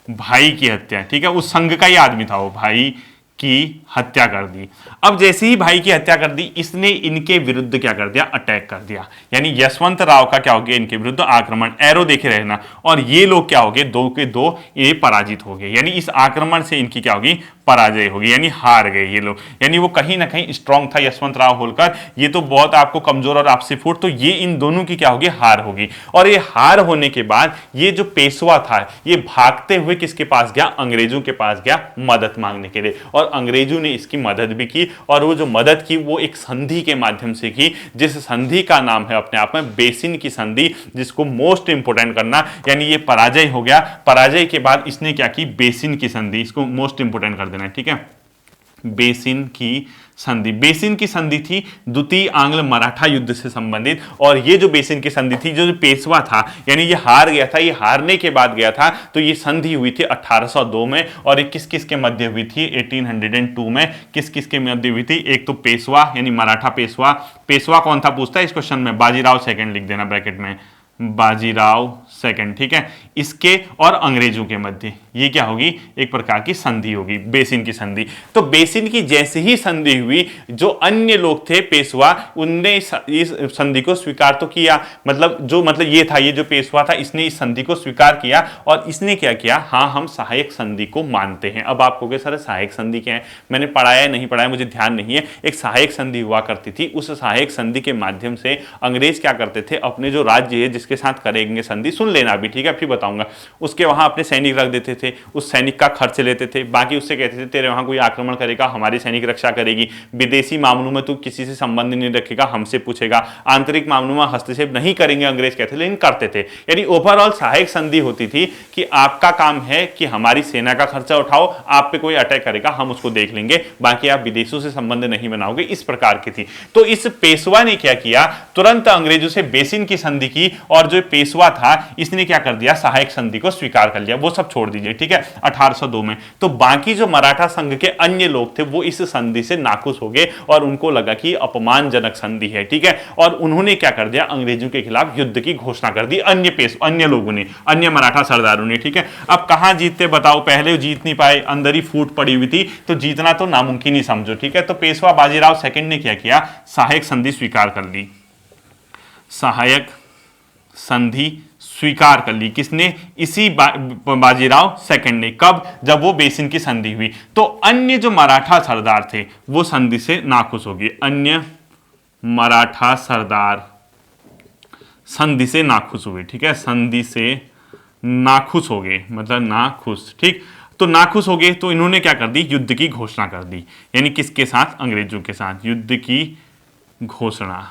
भाई की हत्या, ठीक है, उस संघ का ही आदमी था वो, भाई की हत्या कर दी। अब जैसे ही भाई की हत्या कर दी, इसने इनके विरुद्ध क्या कर दिया, अटैक कर दिया, यानी यशवंत राव का क्या हो गया, इनके विरुद्ध आक्रमण, एरो देखे रहना, और ये लोग क्या हो गए, दो के दो ये पराजित हो गए, यानी इस आक्रमण से इनकी क्या होगी, पराजय होगी, यानी हार गए ये लोग। यानी वो कहीं ना कहीं स्ट्रांग था यशवंत राव होलकर, ये तो बहुत आपको कमजोर और आपसी फूट, तो ये इन दोनों की क्या होगी, हार होगी। और ये हार होने के बाद ये जो पेशवा था ये भागते हुए किसके पास गया, अंग्रेजों के पास गया मदद मांगने के लिए, और अंग्रेजों ने इसकी मदद भी की, और वो जो मदद की वो एक संधि के माध्यम से की, जिस संधि का नाम है अपने आप में बेसिन की संधि, जिसको मोस्ट इंपोर्टेंट करना, यानी ये पराजय हो गया, पराजय के बाद इसने क्या की, बेसिन की संधि, इसको मोस्ट इंपोर्टेंट कर देना है, ठीक है, बेसिन की संधि। बेसिन की संधि थी द्वितीय आंग्ल मराठा युद्ध से संबंधित, और ये जो बेसिन की संधि थी, जो पेशवा था, यानी ये हार गया था, ये हारने के बाद गया था, तो ये संधि हुई थी 1802 में, और ये किस किस के मध्य हुई थी, 1802 में किस किस के मध्य हुई थी, एक तो पेशवा यानी मराठा पेशवा, पेशवा कौन था पूछता है इस क्वेश्चन में, बाजीराव सेकंड लिख देना ब्रैकेट में, बाजीराव सेकंड, ठीक है, इसके और अंग्रेजों के मध्य ये क्या होगी, एक प्रकार की संधि होगी, बेसिन की संधि। तो बेसिन की जैसे ही संधि हुई, जो अन्य लोग थे पेशवा, उनने इस संधि को स्वीकार तो किया, मतलब ये था, ये जो पेशवा था, इसने इस संधि को स्वीकार किया, और इसने क्या किया, हाँ हम सहायक संधि को मानते हैं। अब आप कहोगे सर सहायक संधि क्या है, मैंने पढ़ाया नहीं पढ़ाया मुझे ध्यान नहीं है। एक सहायक संधि हुआ करती थी, उस सहायक संधि के माध्यम से अंग्रेज क्या करते थे, अपने जो राज्य है जिसके साथ करेंगे संधि, सुन लेना अभी, ठीक है, फिर बताऊंगा, उसके वहां अपने सैनिक रख देते थे, उस सैनिक का खर्च लेते थे, बाकी उससे कहते थे तेरे वहां कोई आक्रमण करेगा हमारी सैनिक रक्षा करेगी, विदेशी मामलों में तू किसी से संबंध नहीं रखेगा, हमसे पूछेगा, आंतरिक मामलों में हस्तक्षेप नहीं करेंगे अंग्रेज कहते, लेकिन करते थे। यानी ओवरऑल सहायक संधि होती थी कि आपका काम है कि हमारी सेना का खर्चा उठाओ, आप पे कोई अटैक करेगा हम उसको देख लेंगे, बाकी आप विदेशों से संबंध नहीं बनाओगे, इस प्रकार की थी। तो इस पेशवा ने क्या किया, तुरंत अंग्रेजों से बेसिन की संधि की, और जो पेशवा था इसने क्या कर दिया, सहायक संधि को स्वीकार कर लिया, वो सब छोड़ दीजिए, ठीक है, 1802 में। तो बाकी जो मराठा संघ के अन्य लोग थे वो इस संधि से नाखुश हो गए, और उनको लगा कि अपमानजनक संधि है, ठीक है, और उन्होंने क्या कर दिया, अंग्रेजों के खिलाफ युद्ध की घोषणा कर दी, अन्य लोगों ने, अन्य मराठा सरदारों ने, ठीक है। अब कहां जीतते बताओ, पहले जीत नहीं पाए, अंदर ही फूट पड़ी हुई थी, तो जीतना तो नामुमकिन ही समझो, ठीक है। तो पेशवा बाजीराव सेकंड ने क्या किया, सहायक संधि स्वीकार कर ली, सहायक संधि स्वीकार कर ली, किसने, इसी बाजीराव सेकंड ने। कब, जब वो बेसिन की संधि हुई, तो अन्य जो मराठा सरदार थे वो संधि से नाखुश हो गए, अन्य मराठा सरदार संधि से नाखुश हुए, ठीक है, संधि से नाखुश हो गए, मतलब नाखुश, ठीक। तो नाखुश हो गए तो इन्होंने क्या कर दी, युद्ध की घोषणा कर दी, यानी किसके साथ, अंग्रेजों के साथ युद्ध की घोषणा,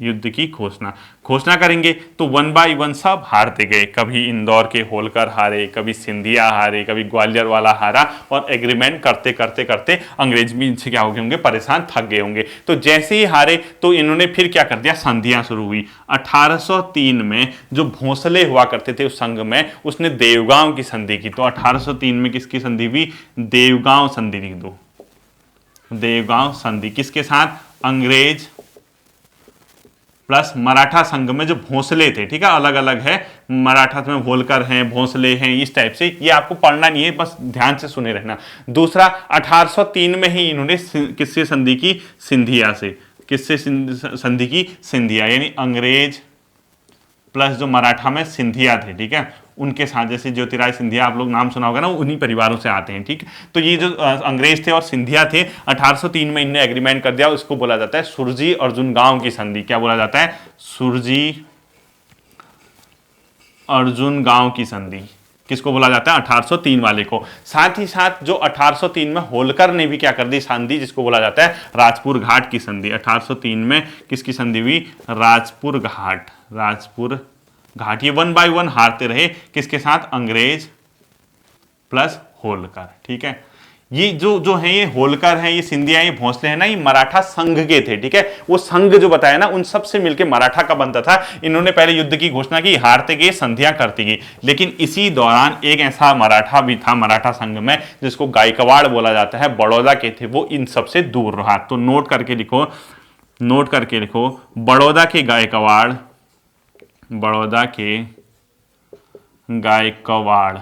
युद्ध की घोषणा करेंगे। तो वन बाय वन सब हारते गए, कभी इंदौर के होलकर हारे, कभी सिंधिया हारे, कभी ग्वालियर वाला हारा, और एग्रीमेंट करते करते करते अंग्रेज भी इनसे क्या हो गए होंगे, परेशान, थक गए होंगे। तो जैसे ही हारे तो इन्होंने फिर क्या कर दिया, संधियां शुरू हुई। 1803 में जो भोंसले हुआ करते थे उस संघ में, उसने देवगांव की संधि की। तो 1803 में किसकी संधि हुई, देवगांव संधि लिख दो, देवगांव संधि, किसके साथ, अंग्रेज प्लस मराठा संघ में जो भोंसले थे, ठीक है, अलग अलग है, मराठा में होलकर हैं, भोंसले हैं, इस टाइप से, ये आपको पढ़ना नहीं है, बस ध्यान से सुने रहना। दूसरा 1803 में ही इन्होंने किससे संधि की, सिंधिया से, किससे संधि की, सिंधिया, यानी अंग्रेज प्लस जो मराठा में सिंधिया थे, ठीक है, उनके साथ, जैसे ज्योतिराय सिंधिया आप लोग नाम सुना होगा ना, उन्हीं परिवारों से आते हैं, ठीक। तो ये जो अंग्रेज थे और सिंधिया थे, 1803 में इन्हें एग्रीमेंट कर दिया, उसको बोला जाता है सुरजी अर्जुन गांव की संधि। क्या बोला जाता है, सुरजी अर्जुन गांव की संधि, किसको बोला जाता है, 1803 वाले को। साथ ही साथ जो 1803 में होलकर ने भी क्या कर दी, संधि, जिसको बोला जाता है राजपुर घाट की संधि। 1803 में किसकी संधि हुई, राजपुर घाट, राजपुर घाट। ये वन बाय वन हारते रहे, किसके साथ, अंग्रेज प्लस होलकर, ठीक है। ये जो है, ये होलकर है, ये सिंधिया, ये भोंसले है ना, ये मराठा संघ के थे, ठीक है। वो संघ जो बताया ना, उन सब से मिलकर मराठा का बनता था। इन्होंने पहले युद्ध की घोषणा की, हारते गए, संधियां करती गई, लेकिन इसी दौरान एक ऐसा मराठा भी था मराठा संघ में, जिसको गायकवाड़ बोला जाता है, बड़ौदा के थे, वो इन सबसे दूर रहा। तो नोट करके लिखो, नोट करके लिखो, बड़ौदा के गायकवाड़, बड़ौदा के गायकवाड़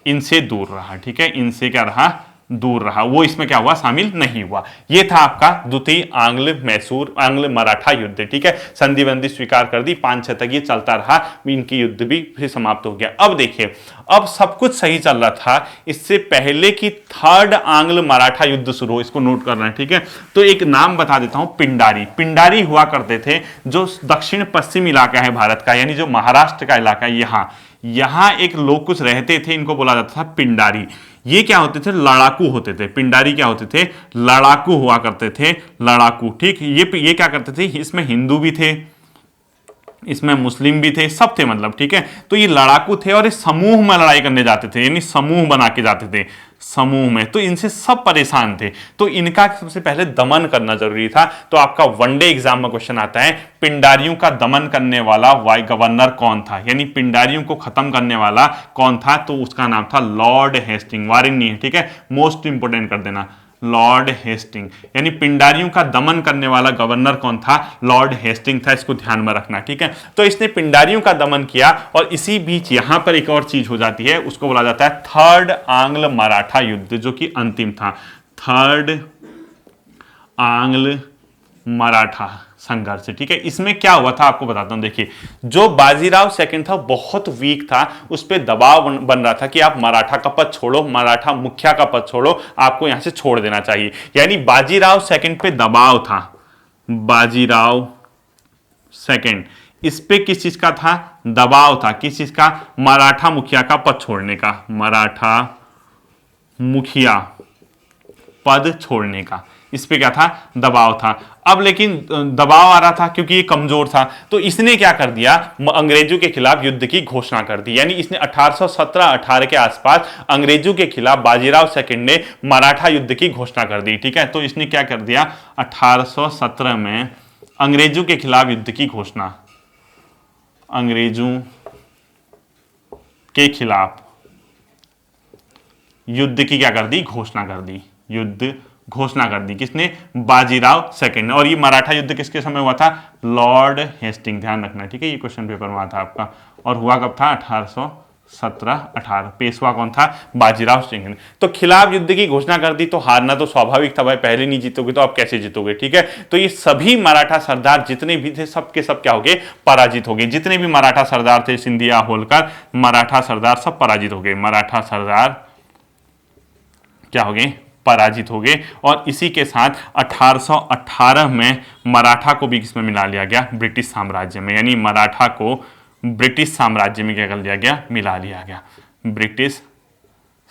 इनसे दूर रहा, ठीक है, इनसे क्या रहा, दूर रहा, वो इसमें क्या हुआ, शामिल नहीं हुआ। ये था आपका द्वितीय आंग्ल मराठा युद्ध, ठीक है। संधि बंदी स्वीकार कर दी, 5-6 तक ये चलता रहा, इनकी युद्ध भी फिर समाप्त हो गया। अब देखिए, अब सब कुछ सही चल रहा था, इससे पहले कि थर्ड आंग्ल मराठा युद्ध शुरू हो, इसको नोट करना है, ठीक है। तो एक नाम बता देता हूं, पिंडारी। पिंडारी हुआ करते थे, जो दक्षिण पश्चिम इलाका है भारत का, यानी जो महाराष्ट्र का इलाका है, यहां एक लोग कुछ रहते थे, इनको बोला जाता था पिंडारी। ये क्या होते थे, लड़ाकू होते थे। पिंडारी क्या होते थे, लड़ाकू हुआ करते थे, लड़ाकू, ठीक। ये क्या करते थे, इसमें हिंदू भी थे, इसमें मुस्लिम भी थे, सब थे मतलब, ठीक है। तो ये लड़ाकू थे और ये समूह में लड़ाई करने जाते थे, यानी समूह बना के जाते थे, समूह में। तो इनसे सब परेशान थे, तो इनका सबसे पहले दमन करना जरूरी था। तो आपका वनडे एग्जाम में क्वेश्चन आता है, पिंडारियों का दमन करने वाला गवर्नर कौन था, यानी पिंडारियों को खत्म करने वाला कौन था, तो उसका नाम था लॉर्ड हेस्टिंग। वारिंग नहीं है, ठीक है, मोस्ट इंपोर्टेंट कर देना, लॉर्ड हेस्टिंग। यानी पिंडारियों का दमन करने वाला गवर्नर कौन था, लॉर्ड हेस्टिंग था, इसको ध्यान में रखना, ठीक है। तो इसने पिंडारियों का दमन किया, और इसी बीच यहां पर एक और चीज हो जाती है, उसको बोला जाता है थर्ड आंग्ल मराठा युद्ध, जो कि अंतिम था, थर्ड आंग्ल मराठा संघर्ष, ठीक है। इसमें क्या हुआ था आपको बताता हूं, देखिए, जो बाजीराव सेकंड था बहुत वीक था, उस पर दबाव बन रहा था कि आप मराठा का पद छोड़ो, मराठा मुखिया का पद छोड़ो, आपको यहां से छोड़ देना चाहिए। यानी बाजीराव सेकंड पे दबाव था, बाजीराव सेकंड, इस पे किस चीज का था, दबाव था, किस चीज का, मराठा मुखिया का पद छोड़ने का, मराठा मुखिया पद छोड़ने का, इस पे क्या था, दबाव था। अब लेकिन दबाव आ रहा था क्योंकि ये कमजोर था, तो इसने क्या कर दिया, अंग्रेजों के खिलाफ युद्ध की घोषणा कर दी। यानी इसने 1817-18 के आसपास अंग्रेजों के खिलाफ बाजीराव सेकंड ने मराठा युद्ध की घोषणा कर दी, ठीक है। तो इसने क्या कर दिया, 1817 में अंग्रेजों के खिलाफ युद्ध की घोषणा, अंग्रेजों के खिलाफ युद्ध की क्या कर दी, घोषणा कर दी, युद्ध घोषणा कर दी, किसने, बाजीराव सेकंड ने। और ये मराठा युद्ध किसके समय हुआ था, लॉर्ड हेस्टिंग, ध्यान रखना, ठीक है, ये क्वेश्चन पेपर में आता आपका। और हुआ कब था, 1817-18। पेशवा कौन था, बाजीराव सिंह ने। तो खिलाफ युद्ध की घोषणा कर दी, तो हारना तो स्वाभाविक था भाई, पहले नहीं जीतोगे तो आप कैसे जीतोगे, ठीक है। तो ये सभी मराठा सरदार जितने भी थे, सब के सब क्या हो गए, पराजित हो गए। जितने भी मराठा सरदार थे, सिंधिया, होलकर, मराठा सरदार सब पराजित हो गए, मराठा सरदार क्या हो गए, पराजित हो गए। और इसी के साथ 1818 में मराठा को भी किसमें मिला लिया गया, ब्रिटिश साम्राज्य में। यानी मराठा को ब्रिटिश साम्राज्य में क्या कर लिया गया, मिला लिया गया, ब्रिटिश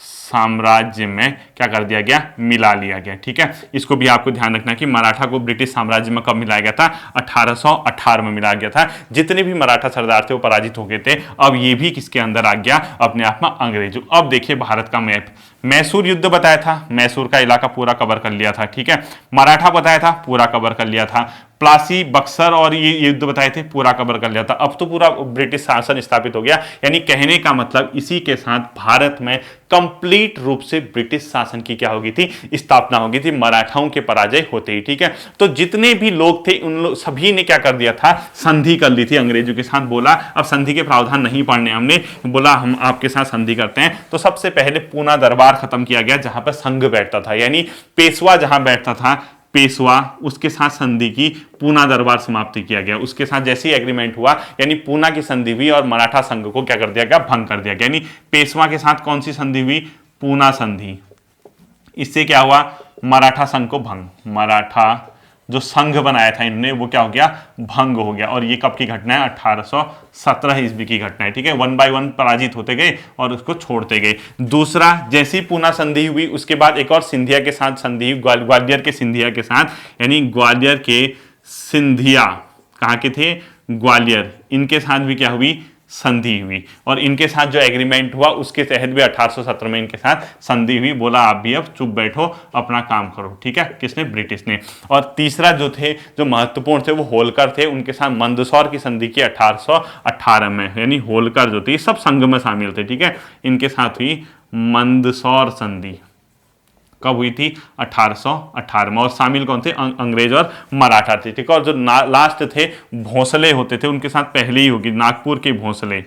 साम्राज्य में क्या कर दिया गया, मिला लिया गया, ठीक है। इसको भी आपको ध्यान रखना कि मराठा को ब्रिटिश साम्राज्य में कब मिलाया गया था, 1818 में मिलाया गया था। जितने भी मराठा सरदार थे वो पराजित हो गए थे। अब ये भी किसके अंदर आ गया, अपने आप में अंग्रेजों। अब देखिए भारत का मैप, मैसूर युद्ध बताया था, मैसूर का इलाका पूरा कवर कर लिया था, ठीक है। मराठा बताया था, पूरा कवर कर लिया था। प्लासी, बक्सर और ये युद्ध बताए थे, पूरा कवर कर लिया था। अब तो पूरा ब्रिटिश शासन स्थापित हो गया। यानी कहने का मतलब इसी के साथ भारत में कंप्लीट रूप से ब्रिटिश शासन की क्या होगी थी, स्थापना होगी थी, मराठाओं के पराजय होते ही, ठीक है। तो जितने भी लोग थे उन लोग सभी ने क्या कर दिया था, संधि कर ली थी अंग्रेजों के साथ। बोला अब संधि के प्रावधान नहीं पढ़ने, हमने बोला हम आपके साथ संधि करते हैं। तो सबसे पहले पूना दरबार खत्म किया गया, जहां पर संघ बैठता था, यानी पेशवा जहां बैठता था, पेशवा, उसके साथ संधि की, पूना दरबार समाप्ति किया गया। उसके साथ जैसे ही एग्रीमेंट हुआ, यानी पूना की संधि हुई और मराठा संघ को क्या कर दिया गया, भंग कर दिया गया। यानी पेशवा के साथ कौन सी संधि हुई, पूना संधि। इससे क्या हुआ, मराठा संघ को भंग, मराठा जो संघ बनाया था इन्होंने वो क्या हो गया, भंग हो गया। और ये कब की घटना है, 1817 ईस्वी की घटना है, ठीक है। 1 बाय 1 पराजित होते गए और उसको छोड़ते गए। दूसरा, जैसी पूना संधि हुई उसके बाद एक और सिंधिया के साथ संधि हुई, ग्वालियर के सिंधिया के साथ, यानी ग्वालियर के सिंधिया, कहाँ के थे, ग्वालियर, इनके साथ भी क्या हुई, संधि हुई। और इनके साथ जो एग्रीमेंट हुआ उसके तहत भी 1817 में इनके साथ संधि हुई। बोला आप भी अब चुप बैठो, अपना काम करो, ठीक है, किसने, ब्रिटिश ने। और तीसरा जो थे, जो महत्वपूर्ण थे, वो होलकर थे, उनके साथ मंदसौर की संधि की 1818 में। यानी होलकर जो थे सब संघ में शामिल थे, ठीक है। इनके साथ हुई मंदसौर संधि, कब हुई थी, 1818 में। और शामिल कौन थे, अंग्रेज और मराठा थे, ठीक है। और जो लास्ट थे भोसले होते थे, उनके साथ पहले ही होगी, नागपुर के भोसले,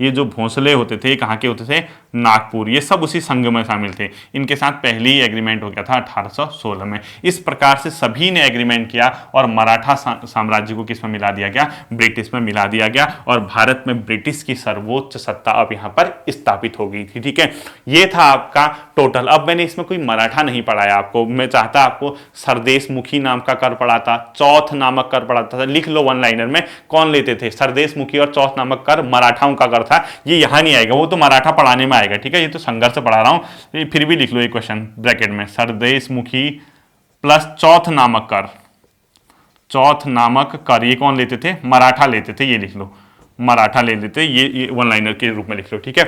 ये जो भोंसले होते थे कहाँ के होते थे, नागपुर, ये सब उसी संघ में शामिल थे। इनके साथ पहले ही एग्रीमेंट हो गया था 1816 में। इस प्रकार से सभी ने एग्रीमेंट किया और मराठा साम्राज्य को किस में मिला दिया गया, ब्रिटिश में मिला दिया गया, और भारत में ब्रिटिश की सर्वोच्च सत्ता अब यहाँ पर स्थापित हो गई थी। ठीक है, ये था आपका टोटल। अब मैंने इसमें कोई मराठा नहीं पढ़ाया आपको, मैं चाहता आपको सरदेश मुखी नाम का कर पढ़ाता, चौथ नामक कर पढ़ाता था। लिख लो वन लाइनर में कौन लेते थे, सरदेश मुखी और चौथ नामक कर मराठाओं का कर था। ये यहां नहीं आएगा, वो तो मराठा पढ़ाने में आएगा। ठीक है, ये तो संघर्ष पढ़ा रहा हूं, फिर भी लिख लो एक क्वेश्चन ब्रैकेट में, सरदेश मुखी प्लस चौथ नामक कर, चौथ नामक कर, ये कौन लेते थे, मराठा लेते थे। ये लिख लो, मराठा ले लेते, ये वन लाइनर के रूप में लिख लो। ठीक है,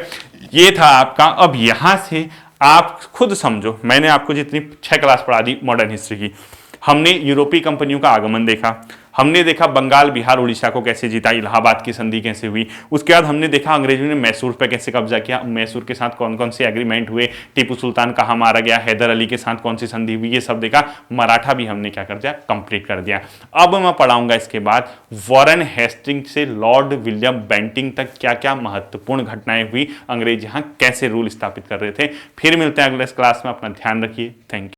ये था आपका। अब यहां से आप खुद समझो, मैंने आपको जितनी 6 क्लास पढ़ा दी मॉडर्न हिस्ट्री की, हमने यूरोपीय कंपनियों का आगमन देखा, हमने देखा बंगाल बिहार उड़ीसा को कैसे जीता, इलाहाबाद की संधि कैसे हुई, उसके बाद हमने देखा अंग्रेजों ने मैसूर पे कैसे कब्जा किया, मैसूर के साथ कौन कौन से एग्रीमेंट हुए, टीपू सुल्तान कहाँ मारा गया, हैदर अली के साथ कौन सी संधि हुई, ये सब देखा। मराठा भी हमने क्या कर दिया, कंप्लीट कर दिया। अब मैं पढ़ाऊंगा इसके बाद वॉरेन हेस्टिंग से लॉर्ड विलियम बेंटिंग तक क्या क्या महत्वपूर्ण घटनाएं हुई, अंग्रेज यहाँ कैसे रूल स्थापित कर रहे थे। फिर मिलते हैं अगले क्लास में, अपना ध्यान रखिए, थैंक यू।